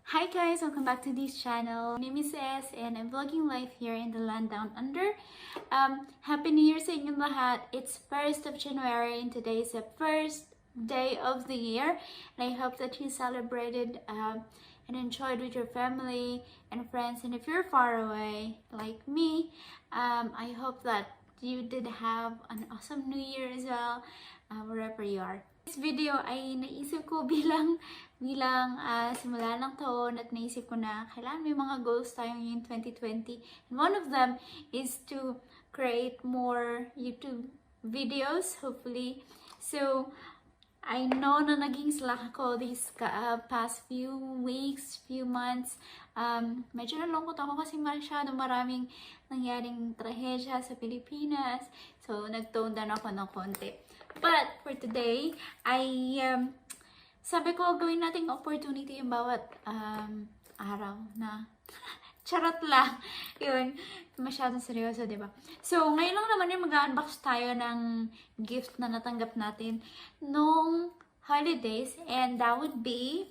Hi guys! Welcome back to this channel. My name is S and I'm vlogging live here in the land down under. Happy New Year sa inyong lahat. It's 1st of January and today is the first day of the year. And I hope that you celebrated and enjoyed with your family and friends. And if you're far away like me, I hope that you did have an awesome New Year as well, wherever you are. This video ay naisip ko bilang simula ng taon at naisip ko na kailangan may mga goals tayong yung 2020. And one of them is to create more YouTube videos, hopefully. So, I know na naging slack ako these past few weeks, few months. Medyo nalungkot ako kasi masyado maraming nangyaring trahedya sa Pilipinas. So, nag-tone down ako ng konti. But, for today, sabi ko, gawin nating opportunity yung bawat araw na charot lang. Yun, masyadong seryoso, diba? So, ngayon lang naman yung mag-unbox tayo ng gift na natanggap natin nung holidays. And that would be,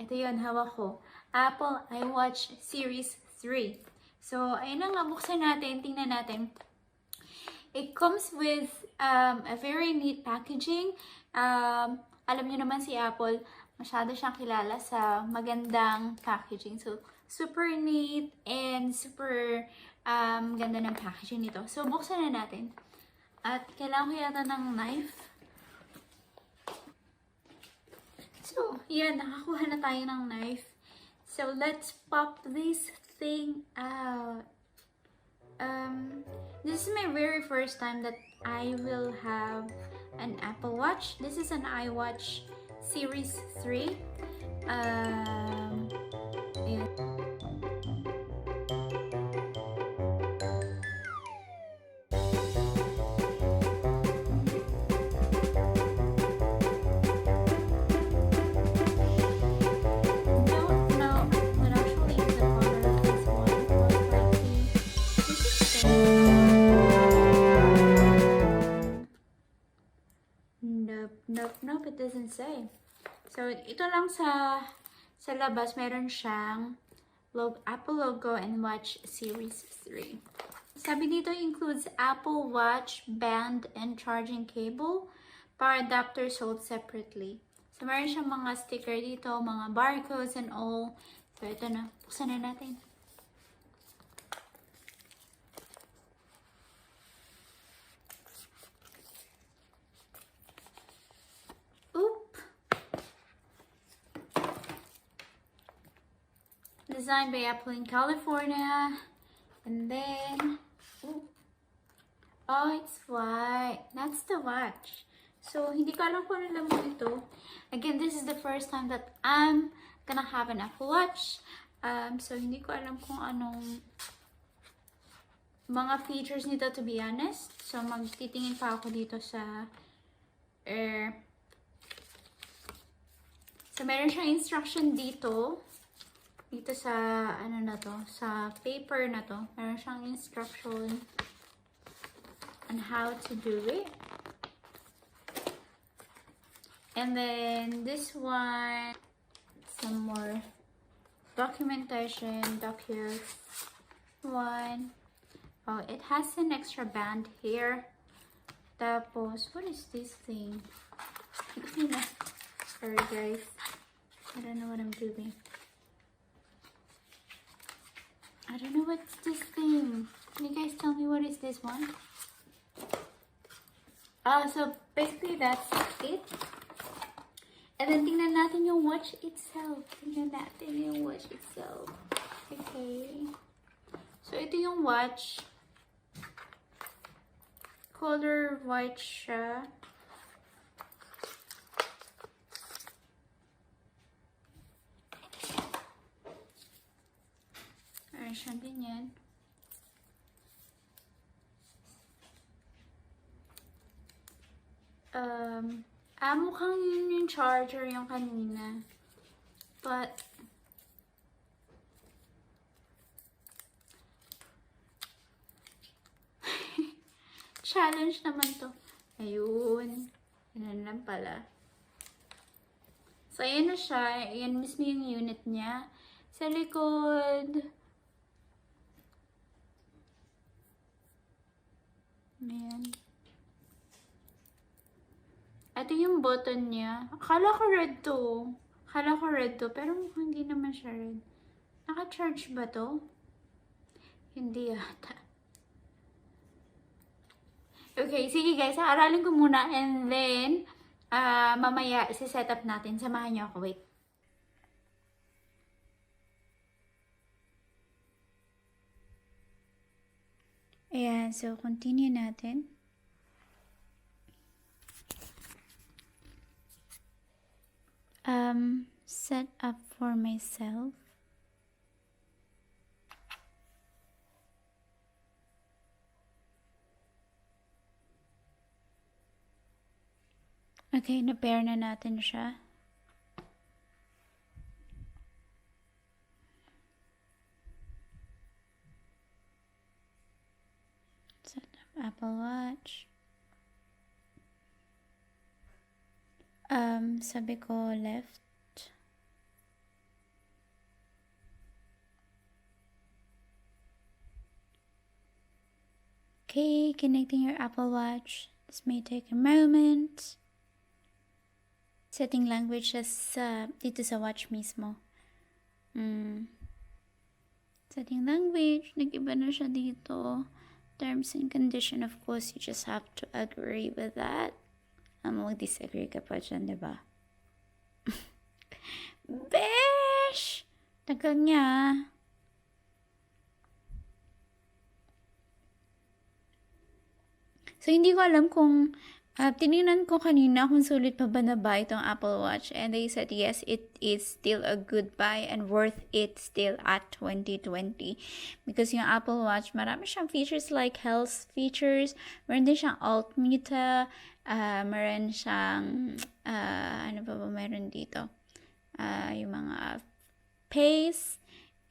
ito yun, hawak ko, Apple iWatch Series 3. So, ayun na nga, buksan natin, tingnan natin. It comes with a very neat packaging. Alam niyo naman si Apple, masyado siyang kilala sa magandang packaging. So, super neat and super ganda ng packaging nito. So, buksan na natin. At kailangan ko yata ng knife. So, yan. Nakakuha na tayo ng knife. So, let's pop this thing out. This is my very first time that I will have an Apple Watch. This is an iWatch Series 3. Yeah. Nope, it doesn't say. So, ito lang sa labas, meron siyang Apple logo and Watch Series 3. Sabi dito, includes Apple Watch, band, and charging cable. Power adapter sold separately. So, meron siyang mga sticker dito, mga barcodes and all. So, ito na. Buksan na natin. Designed by Apple in California. And then, oh, it's white. That's the watch. So, hindi ko alam kung ano laman ito. Again, this is the first time that I'm gonna have an Apple Watch. So, hindi ko alam kung anong mga features nito, to be honest. So, magtitingin pa ako dito sa So, meron siyang instruction dito sa ano na to, sa paper na to. Meron siyang instruction on how to do it. And then this one, some more documentation, one. Oh, it has an extra band here. Tapos, what is this thing? Sorry guys, I don't know what I'm doing. I don't know what's this thing. Can you guys tell me what is this one? So basically that's it. And then tingnan natin yung watch itself. Okay. So ito yung watch. Color white siya. Siyang ganyan. Mukhang yun yung charger yung kanina. But, challenge naman to. Ayun. Yan lang pala. So, ayan na siya. Ayan mismo yung unit niya. Sa likod. Ayan. Ito yung button niya. Akala ko red to. Pero mukhang hindi naman siya red. Naka-charge ba to? Hindi yata. Okay, sige guys. Aralin ko muna and then mamaya isi-set up natin. Samahan niyo ako. Wait. Ayan, so continue natin. Set up for myself. Okay, na-pair na natin siya. Set up Apple Watch. Sabi ko left. Okay, connecting your Apple Watch. This may take a moment. Setting language dito sa watch mismo. Setting language, nag-iba na siya dito. Terms and condition, of course, you just have to agree with that. Mag-disagree ka pa dyan, diba? Besh! Tagal niya. So, hindi ko alam kung tinignan ko kanina kung sulit pa ba na buy itong Apple Watch, and they said yes, it is still a good buy and worth it still at 2020 because yung Apple Watch marami siyang features like health features, meron din siyang altimeter, meron siyang ano pa ba meron dito, yung mga pace,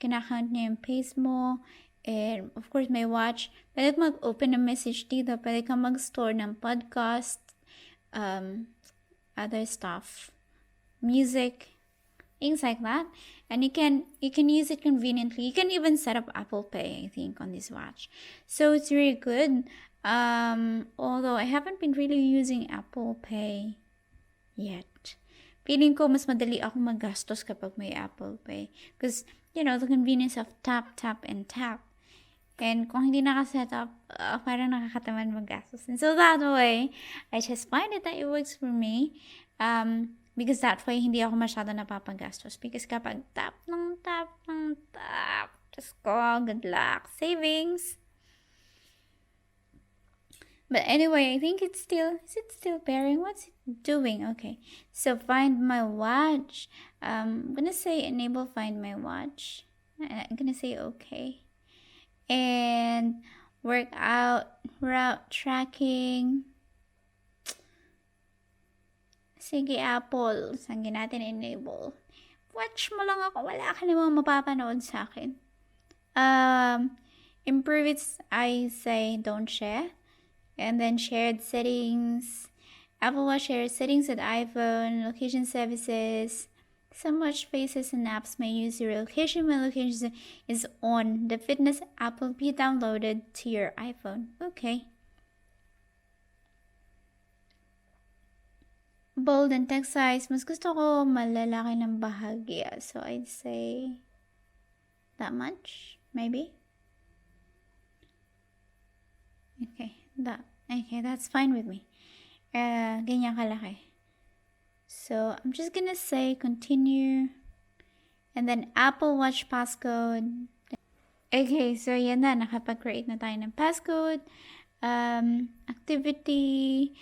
kinakount niya yung pace mo. And of course, may watch. Pwede kang mag-open ng message dito. Pwede kang mag-store ng podcast, other stuff, music, things like that. And you can use it conveniently. You can even set up Apple Pay, I think, on this watch. So it's really good. Although I haven't been really using Apple Pay yet. Feeling ko mas madali ako magastos kapag may Apple Pay. Because, you know, the convenience of tap, tap, and tap. And kung hindi naka-set up, parang nakakatamad magastos. And so that way, I just find it that it works for me. Because that way, hindi ako masyado napapagastos. Because kapag tap, just go, good luck, savings. But anyway, I think is it still pairing? What's it doing? Okay, so find my watch. I'm gonna say enable find my watch. I'm gonna say okay. And workout, route tracking. Sige, Apple. Saan natin enable? Watch mo lang ako. Wala ka namang mapapanood sa akin. Improve it, I say don't share. And then shared settings. Apple Watch shares settings with iPhone, location services. Some watch faces and apps may use your location when location is on the fitness app will be downloaded to your iPhone. Okay. Bold and text size. Mas gusto ko malalaki ng bahagya. So I'd say that much, maybe. Okay, that's fine with me. Ganyan kalaki. So, I'm just gonna say continue. And then Apple Watch passcode. Okay, so yan na. Nakapag-create na tayo ng passcode. Activity.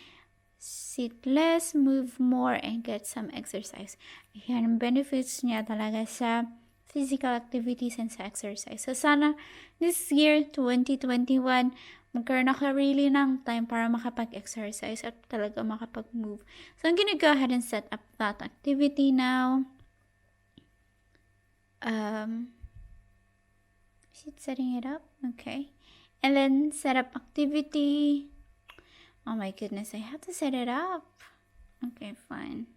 Sit less, move more, and get some exercise. Yan ang benefits niya talaga sa physical activities and sa exercise. So, sana this year, 2021, magkaroon ako really ng time para makapag-exercise at talaga makapag-move. So, I'm gonna go ahead and set up that activity now. Is it setting it up? Okay. And then, set up activity. Oh my goodness, I have to set it up. Okay, fine.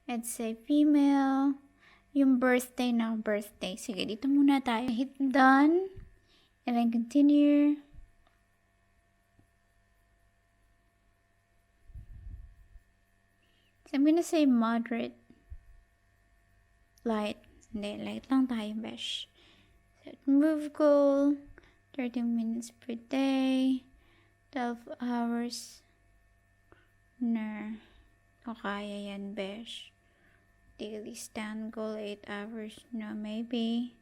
Let's say female. Yung birthday na birthday. Sige, dito muna tayo. Hit done. And then continue. So I'm gonna say moderate. Light. Hindi, light lang tayo, besh. Set move goal. 30 minutes per day. 12 hours. No. O kaya yan, besh. Daily stand goal, 8 hours. No, maybe.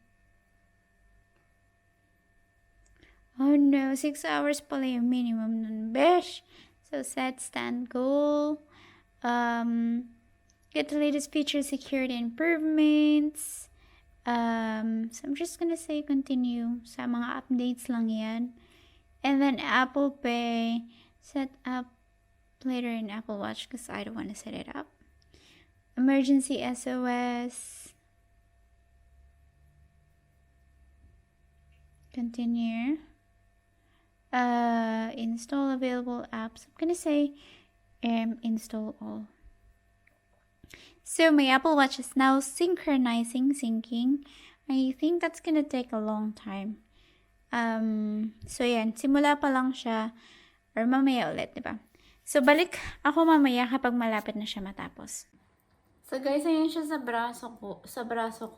Oh no, 6 hours pala yung minimum nun, besh. So set stand goal. Get the latest feature security improvements. So I'm just gonna say continue. Sa mga updates lang yan. And then Apple Pay. Set up later in Apple Watch because I don't want to set it up. Emergency SOS. Continue. Install available apps. I'm gonna say install all. So my Apple Watch is now syncing. I think that's gonna take a long time. So yan, simula pa lang siya or mamaya ulit, diba? So balik ako mamaya kapag malapit na siya matapos. So guys, ayan siya sa braso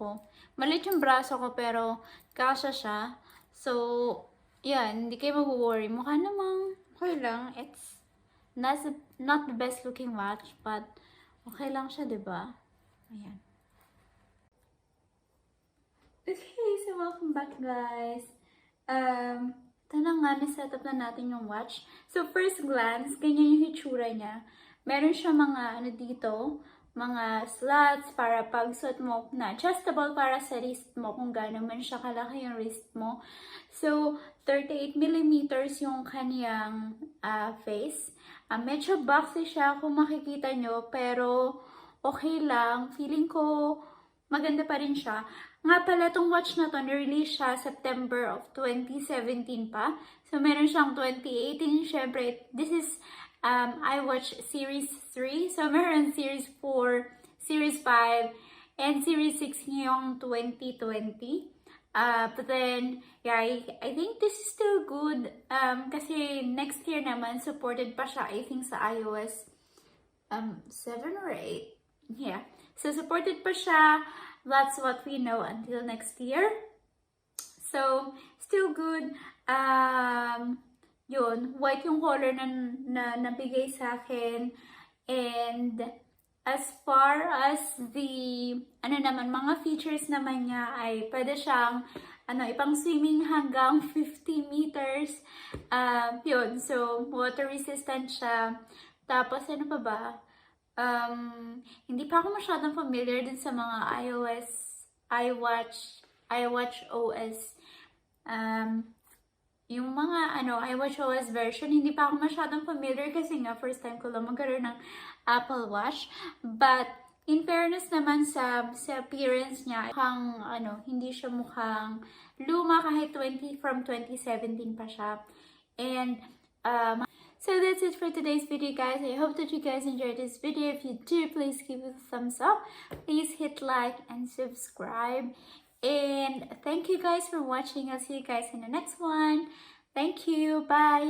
ko. Maliit yung braso ko pero kasya siya. So, yan, hindi kayo mag-worry. Mukha namang okay lang. It's not the best looking watch, but okay lang siya, diba? Ayan. Okay, so welcome back guys. Ito na nga, na-setup na natin yung watch. So, first glance, ganyan yung hitsura niya. Meron siya mga, mga slots para pag-suot mo na adjustable para sa wrist mo kung gano'n man siya kalaki yung wrist mo. So, 38mm yung kaniyang face. Medyo boxy siya kung makikita nyo, pero okay lang. Feeling ko maganda pa rin siya. Nga pala, itong watch na to, nirelease siya September of 2017 pa. So, meron siyang 2018. Syempre, this is iWatch Series 3. So, meron Series 4, Series 5, and Series 6 ngayong 2020. But then, yeah, I think this is still good. Kasi next year naman, supported pa siya, I think, sa iOS 7 or 8. Yeah. So, supported pa siya. That's what we know until next year. So, still good. Yun, white yung color na nabigay sa akin. And as far as the, mga features naman niya ay pwede siyang, ipang swimming hanggang 50 meters. Yun, so, water resistant siya. Tapos, ano pa ba? Hindi pa ako masyadong familiar din sa mga iWatch OS. Yung mga iWatch OS version, hindi pa ako masyadong familiar kasi nga first time ko lang magkaroon ng Apple Watch. But in fairness naman sa appearance niya, hindi siya mukhang luma kahit from 2017 pa siya. And so that's it for today's video, guys. I hope that you guys enjoyed this video. If you do, please give it a thumbs up. Please hit like and subscribe. And thank you guys for watching. I'll see you guys in the next one. Thank you. Bye.